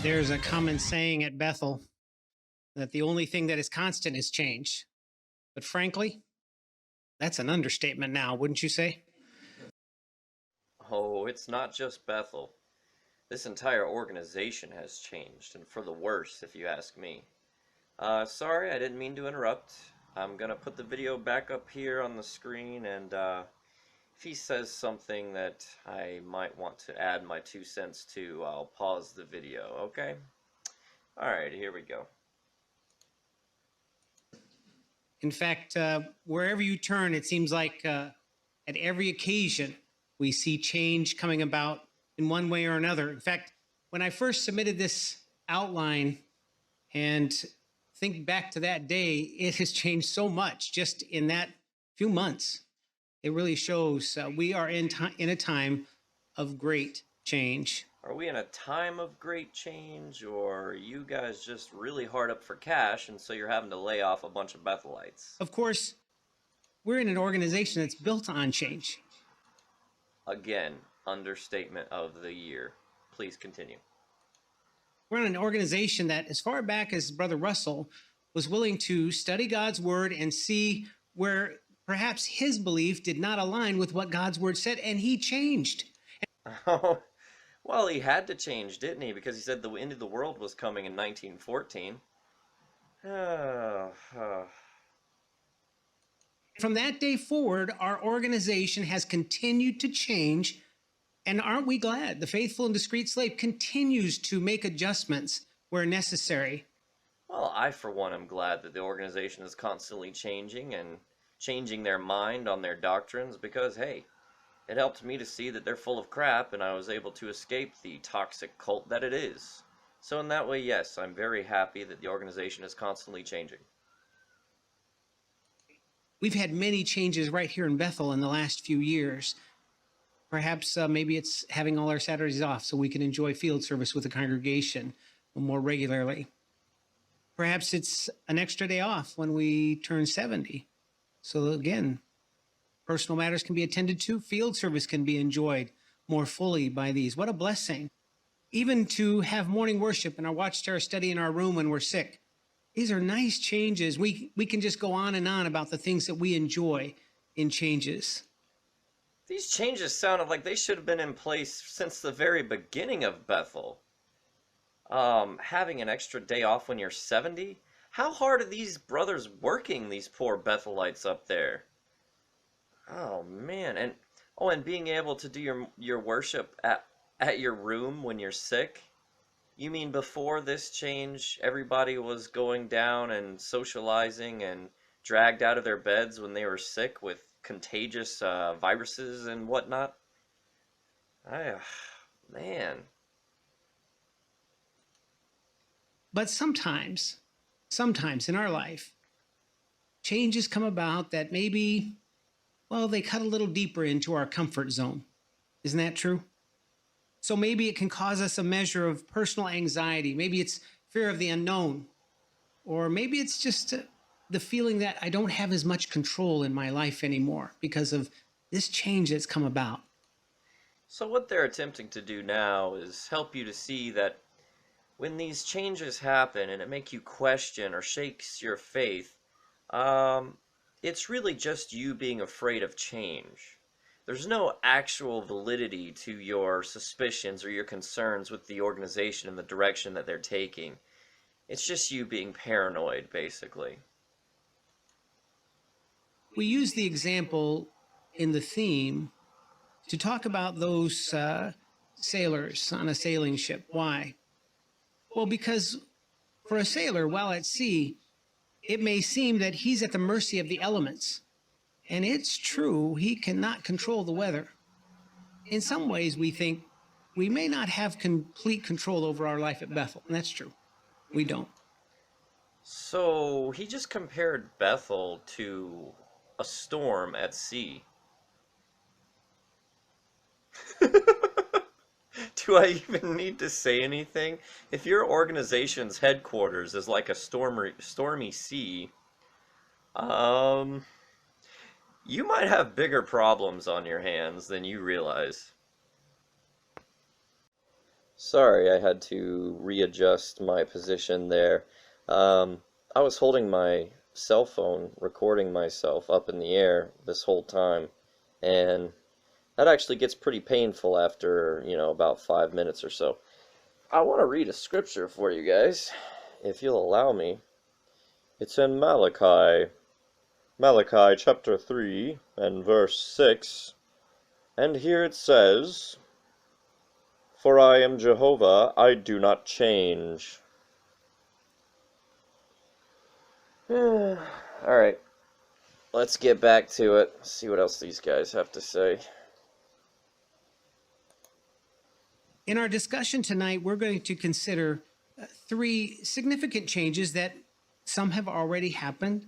There's a common saying at Bethel that the only thing that is constant is change. But frankly, that's an understatement now, wouldn't you say? Oh, it's not just Bethel. This entire organization has changed, and for the worse, if you ask me. Sorry, I didn't mean to interrupt. I'm gonna put the video back up here on the screen, and if he says something that I might want to add my 2 cents to, I'll pause the video, okay? Alright, here we go. In fact, wherever you turn, it seems like at every occasion we see change coming about in one way or another. In fact, when I first submitted this outline and think back to that day, it has changed so much just in that few months. It really shows we are in a time of great change. Are we in a time of great change, or are you guys just really hard up for cash and so you're having to lay off a bunch of Bethelites? Of course, we're in an organization that's built on change. Again, understatement of the year. Please continue. We're in an organization that, as far back as Brother Russell, was willing to study God's word and see where perhaps his belief did not align with what God's word said, and he changed. Oh, well, he had to change, didn't he? Because he said the end of the world was coming in 1914. From that day forward, our organization has continued to change. And aren't we glad? The Faithful and Discreet Slave continues to make adjustments where necessary. Well, I, for one, am glad that the organization is constantly changing and changing their mind on their doctrines because, hey, it helped me to see that they're full of crap and I was able to escape the toxic cult that it is. So in that way, yes, I'm very happy that the organization is constantly changing. We've had many changes right here in Bethel in the last few years. Perhaps maybe it's having all our Saturdays off so we can enjoy field service with the congregation more regularly. Perhaps it's an extra day off when we turn 70. So again, personal matters can be attended to. Field service can be enjoyed more fully by these. What a blessing. Even to have morning worship and our watchtower study in our room when we're sick. These are nice changes. We can just go on and on about the things that we enjoy in changes. These changes sounded like they should have been in place since the very beginning of Bethel. Having an extra day off when you're 70? How hard are these brothers working, these poor Bethelites up there? Oh man, and being able to do your worship at your room when you're sick? You mean before this change, everybody was going down and socializing and dragged out of their beds when they were sick with contagious viruses and whatnot? Man. But sometimes in our life, changes come about that maybe, well, they cut a little deeper into our comfort zone. Isn't that true? So maybe it can cause us a measure of personal anxiety. Maybe it's fear of the unknown. Or maybe it's just the feeling that I don't have as much control in my life anymore because of this change that's come about. So what they're attempting to do now is help you to see that when these changes happen and it makes you question or shakes your faith, it's really just you being afraid of change. There's no actual validity to your suspicions or your concerns with the organization and the direction that they're taking. It's just you being paranoid, basically. We use the example in the theme to talk about those sailors on a sailing ship. Why? Well, because for a sailor while at sea, it may seem that he's at the mercy of the elements. And it's true, he cannot control the weather. In some ways, we think we may not have complete control over our life at Bethel. And that's true. We don't. So he just compared Bethel to a storm at sea. Do I even need to say anything? If your organization's headquarters is like a stormy sea, you might have bigger problems on your hands than you realize. Sorry, I had to readjust my position there. I was holding my cell phone, recording myself up in the air this whole time, and that actually gets pretty painful after, about 5 minutes or so. I want to read a scripture for you guys, if you'll allow me. It's in Malachi chapter 3 and verse 6, and here it says, "For I am Jehovah, I do not change." Alright, let's get back to it. See what else these guys have to say. In our discussion tonight, we're going to consider three significant changes that some have already happened,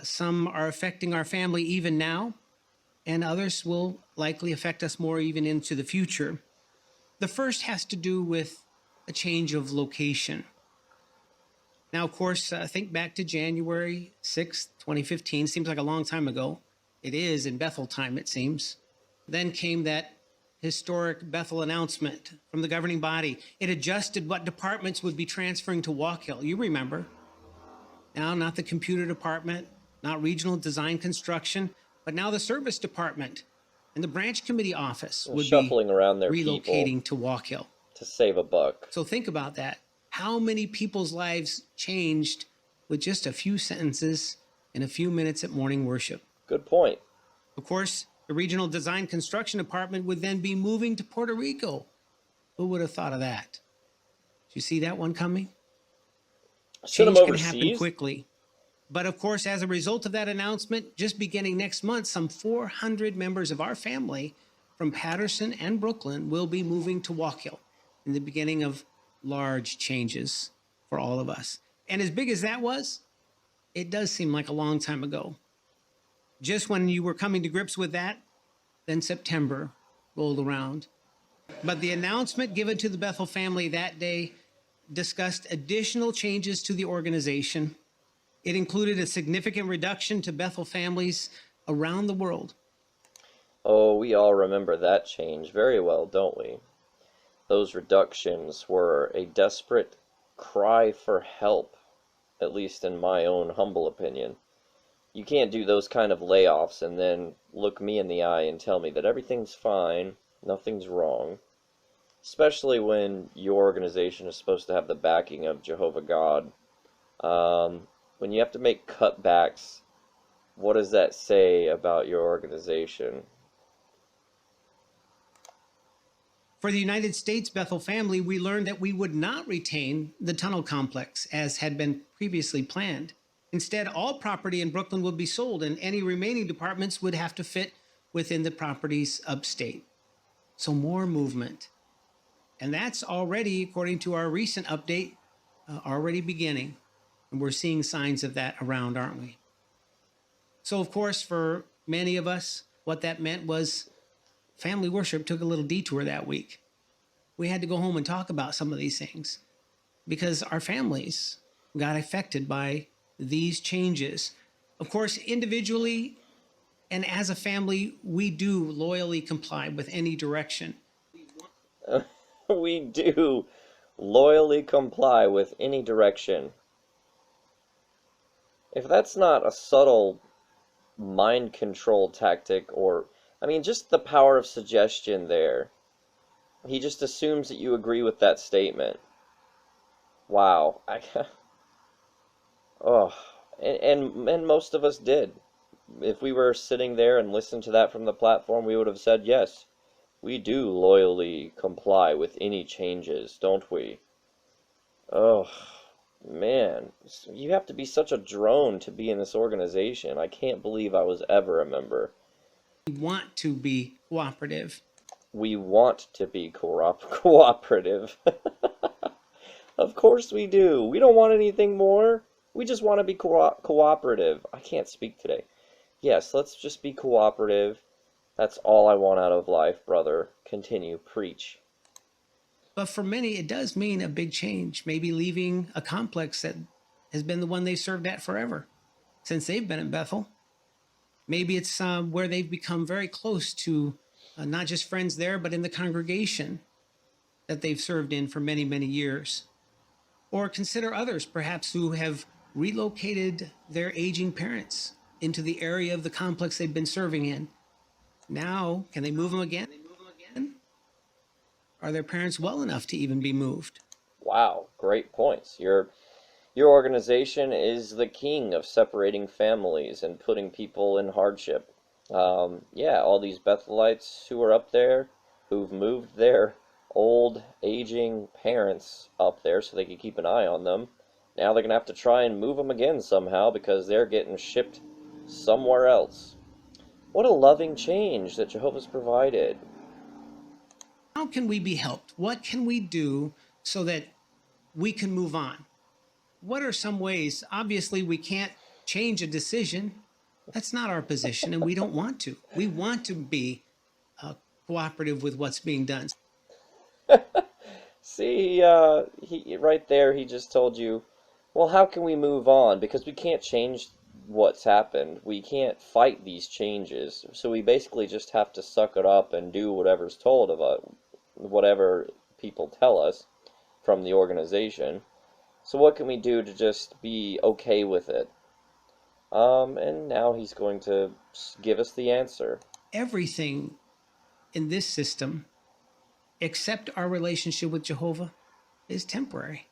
some are affecting our family even now, and others will likely affect us more even into the future. The first has to do with a change of location. Now, of course, think back to January 6th, 2015. Seems like a long time ago. It is in Bethel time, it seems. Then came that historic Bethel announcement from the governing body. It adjusted what departments would be transferring to Walk Hill. You remember. Now, not the computer department, not regional design construction, but now the service department and the branch committee office would Shuffling be around their relocating people to Walk Hill. to save a buck. So think about that. How many people's lives changed with just a few sentences and a few minutes at morning worship? Good point. Of course, the regional design construction department would then be moving to Puerto Rico. Who would have thought of that? Did you see that one coming? Send them Change can happen overseas. quickly. But of course, as a result of that announcement, just beginning next month, some 400 members of our family from Patterson and Brooklyn will be moving to Walk Hill in the beginning of large changes for all of us. And as big as that was, it does seem like a long time ago. Just when you were coming to grips with that, then September rolled around. But the announcement given to the Bethel family that day discussed additional changes to the organization. It included a significant reduction to Bethel families around the world. Oh, we all remember that change very well, don't we? Those reductions were a desperate cry for help, at least in my own humble opinion. You can't do those kind of layoffs and then look me in the eye and tell me that everything's fine, nothing's wrong. Especially when your organization is supposed to have the backing of Jehovah God. When you have to make cutbacks, what does that say about your organization? For the United States Bethel family, we learned that we would not retain the tunnel complex as had been previously planned. Instead, all property in Brooklyn would be sold, and any remaining departments would have to fit within the properties upstate. So more movement. And that's already, according to our recent update, already beginning. And we're seeing signs of that around, aren't we? So, of course, for many of us, what that meant was family worship took a little detour that week. We had to go home and talk about some of these things because our families got affected by these changes. Of course, individually and as a family, we do loyally comply with any direction. We do loyally comply with any direction. If that's not a subtle mind control tactic, or, just the power of suggestion there. He just assumes that you agree with that statement. Wow. And most of us did. If we were sitting there and listened to that from the platform, we would have said, yes, we do loyally comply with any changes, don't we? Oh, man. You have to be such a drone to be in this organization. I can't believe I was ever a member. We want to be cooperative. We want to be cooperative. Of course we do. We don't want anything more. We just want to be cooperative. I can't speak today. Yes, let's just be cooperative. That's all I want out of life, brother. Continue, preach. But for many, it does mean a big change, maybe leaving a complex that has been the one they served at forever, since they've been in Bethel. Maybe it's where they've become very close to not just friends there, but in the congregation. that they've served in for many, many years. Or consider others, perhaps, who have relocated their aging parents into the area of the complex they've been serving in. Now, can they move them again? Are their parents well enough to even be moved? Wow, great points. Your organization is the king of separating families and putting people in hardship. Yeah, all these Bethelites who are up there, who've moved their old, aging parents up there so they can keep an eye on them. Now they're going to have to try and move them again somehow because they're getting shipped somewhere else. What a loving change that Jehovah's provided. How can we be helped? What can we do so that we can move on? What are some ways? Obviously, we can't change a decision. That's not our position, and we don't want to. We want to be cooperative with what's being done. See, he right there, he just told you, well, how can we move on? Because we can't change what's happened. We can't fight these changes. So we basically just have to suck it up and do whatever's told of us, whatever people tell us from the organization. So what can we do to just be okay with it? And now he's going to give us the answer. Everything in this system, except our relationship with Jehovah, is temporary.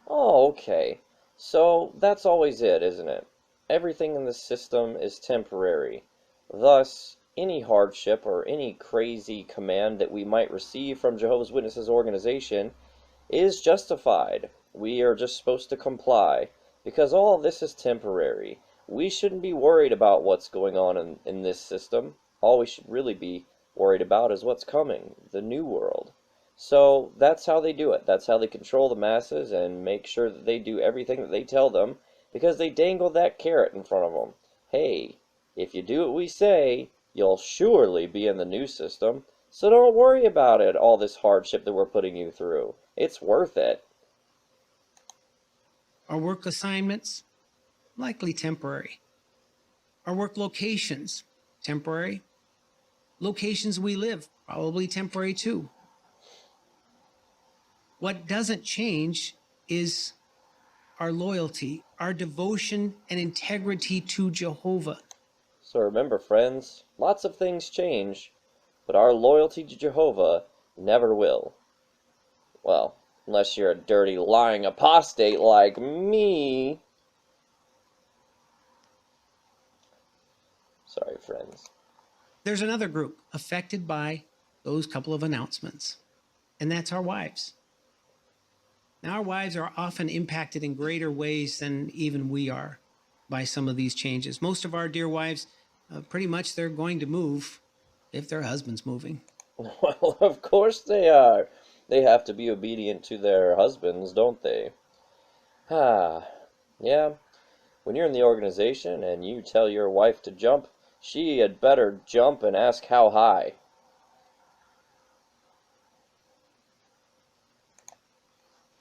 Oh, okay. So that's always it, isn't it? Everything in the system is temporary. Thus, any hardship or any crazy command that we might receive from Jehovah's Witnesses organization is justified. We are just supposed to comply because all of this is temporary. We shouldn't be worried about what's going on in this system. All we should really be worried about is what's coming, the new world. So that's how they do it. That's how they control the masses and make sure that they do everything that they tell them because they dangle that carrot in front of them. Hey, if you do what we say, you'll surely be in the new system. So don't worry about it, all this hardship that we're putting you through. It's worth it. Our work assignments, likely temporary. Our work locations, temporary. Locations we live, probably temporary too. What doesn't change is our loyalty, our devotion and integrity to Jehovah. So remember, friends, lots of things change, but our loyalty to Jehovah never will. Well, unless you're a dirty, lying apostate like me. Sorry, friends. There's another group affected by those couple of announcements, and that's our wives. Now, our wives are often impacted in greater ways than even we are by some of these changes. Most of our dear wives, pretty much they're going to move if their husband's moving. Well, of course they are. They have to be obedient to their husbands, don't they? Yeah. When you're in the organization and you tell your wife to jump, she had better jump and ask how high.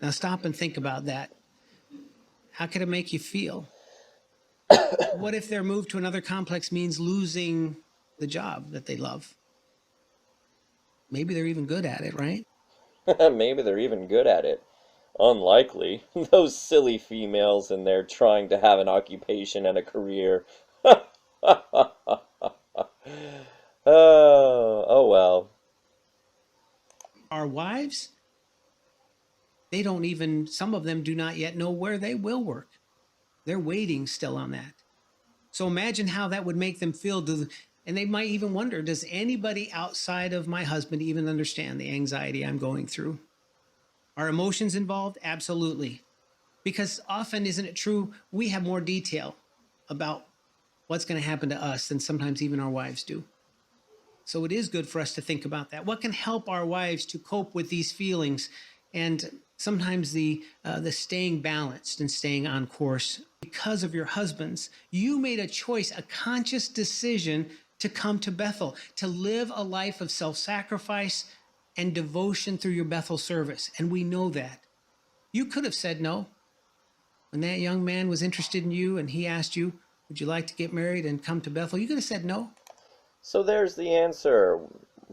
Now stop and think about that. How could it make you feel? What if their move to another complex means losing the job that they love? Maybe they're even good at it, right? Maybe they're even good at it. Unlikely. Those silly females in there trying to have an occupation and a career. Oh well. Our wives, they don't even, some of them do not yet know where they will work. They're waiting still on that. So imagine how that would make them feel. And they might even wonder, does anybody outside of my husband even understand the anxiety I'm going through? Are emotions involved? Absolutely. Because often, isn't it true, we have more detail about what's going to happen to us than sometimes even our wives do. So it is good for us to think about that. What can help our wives to cope with these feelings and sometimes the staying balanced and staying on course? Because of your husbands, you made a choice, a conscious decision to come to Bethel, to live a life of self-sacrifice and devotion through your Bethel service. And we know that. You could have said no. When that young man was interested in you and he asked you, would you like to get married and come to Bethel? You could have said no. So there's the answer.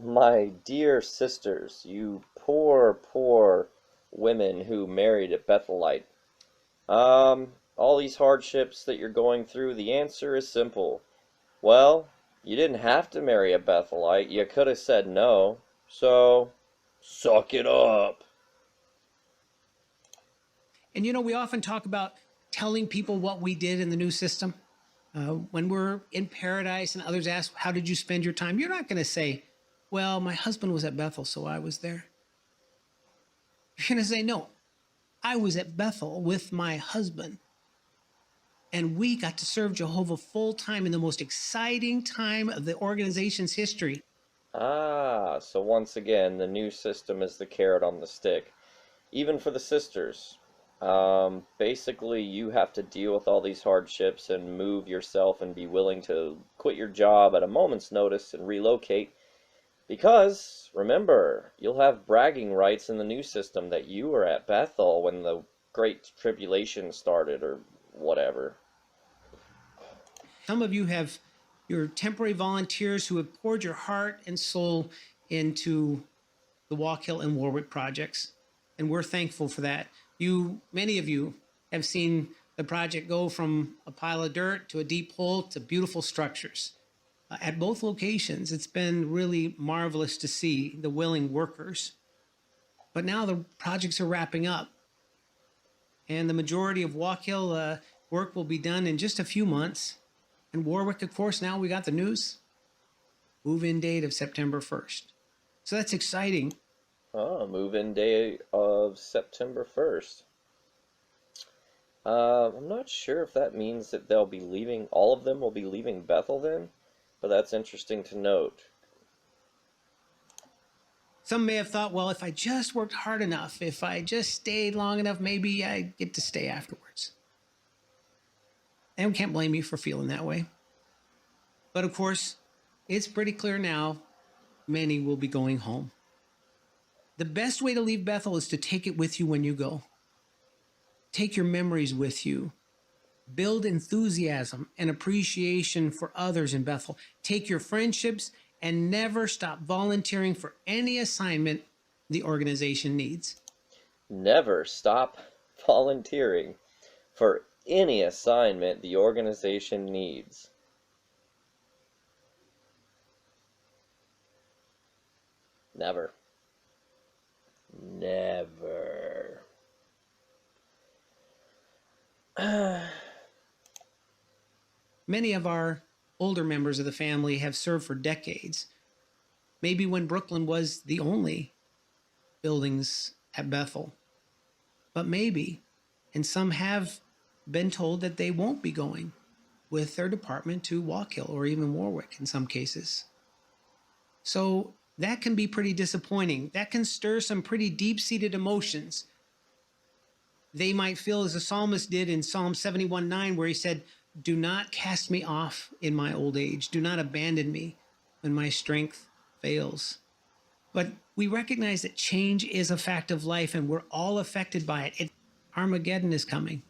My dear sisters, you poor, poor women who married a Bethelite. All these hardships that you're going through, the answer is simple. Well, you didn't have to marry a Bethelite. You could have said no. So, suck it up. And we often talk about telling people what we did in the new system. When we're in paradise and others ask, how did you spend your time? You're not going to say, well, my husband was at Bethel, so I was there. You're going to say, no, I was at Bethel with my husband. And we got to serve Jehovah full time in the most exciting time of the organization's history. Ah, so once again, the new system is the carrot on the stick. Even for the sisters. Basically, you have to deal with all these hardships and move yourself and be willing to quit your job at a moment's notice and relocate. Because, remember, you'll have bragging rights in the new system that you were at Bethel when the Great Tribulation started or whatever. Some of you have your temporary volunteers who have poured your heart and soul into the Walk Hill and Warwick projects, and we're thankful for that. Many of you have seen the project go from a pile of dirt to a deep hole to beautiful structures. At both locations, it's been really marvelous to see the willing workers. But now the projects are wrapping up, and the majority of Walk Hill work will be done in just a few months. And Warwick, of course, now we got the news. Move-in date of September 1st. So that's exciting. Oh, move-in day of September 1st. I'm not sure if that means that they'll be leaving, all of them will be leaving Bethel then, but that's interesting to note. Some may have thought, well, if I just worked hard enough, if I just stayed long enough, maybe I'd get to stay afterwards. And we can't blame you for feeling that way. But of course, it's pretty clear now, many will be going home. The best way to leave Bethel is to take it with you when you go. Take your memories with you. Build enthusiasm and appreciation for others in Bethel. Take your friendships and never stop volunteering for any assignment the organization needs. Never stop volunteering for any assignment the organization needs. Never. Never. Many of our older members of the family have served for decades. Maybe when Brooklyn was the only buildings at Bethel. But maybe, and some have been told that they won't be going with their department to Walk Hill or even Warwick in some cases. So that can be pretty disappointing. That can stir some pretty deep-seated emotions. They might feel as the psalmist did in Psalm 71:9, where he said, do not cast me off in my old age. Do not abandon me when my strength fails. But we recognize that change is a fact of life, and we're all affected by it. Armageddon is coming.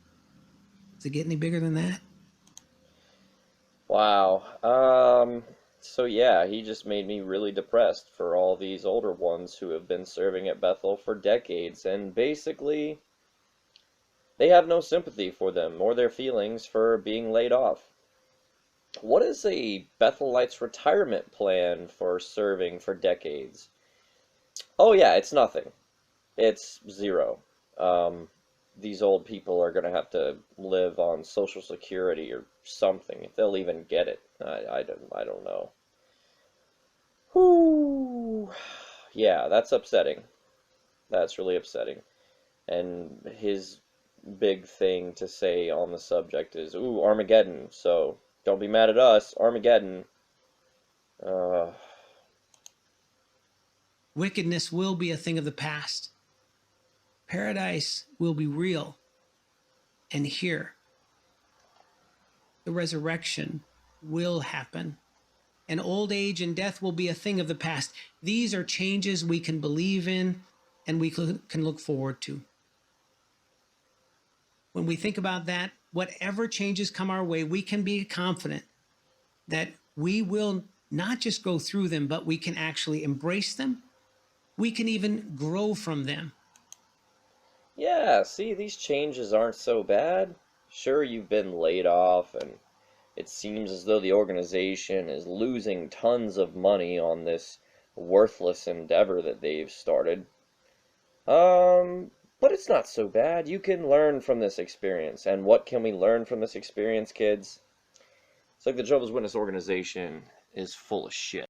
Does it get any bigger than that? Wow. So yeah, he just made me really depressed for all these older ones who have been serving at Bethel for decades, and basically they have no sympathy for them or their feelings for being laid off. What is a Bethelite's retirement plan for serving for decades? Oh yeah, it's nothing. It's zero. These old people are going to have to live on Social Security or something, if they'll even get it. I don't know. Whew. Yeah, that's upsetting. That's really upsetting. And his big thing to say on the subject is, ooh, Armageddon, so don't be mad at us, Armageddon. Wickedness will be a thing of the past. Paradise will be real and here. The resurrection will happen. And old age and death will be a thing of the past. These are changes we can believe in and we can look forward to. When we think about that, whatever changes come our way, we can be confident that we will not just go through them, but we can actually embrace them We can even grow from them. Yeah, see, these changes aren't so bad. Sure, you've been laid off, and it seems as though the organization is losing tons of money on this worthless endeavor that they've started. But it's not so bad. You can learn from this experience. And what can we learn from this experience, kids? It's like the Jehovah's Witness organization is full of shit.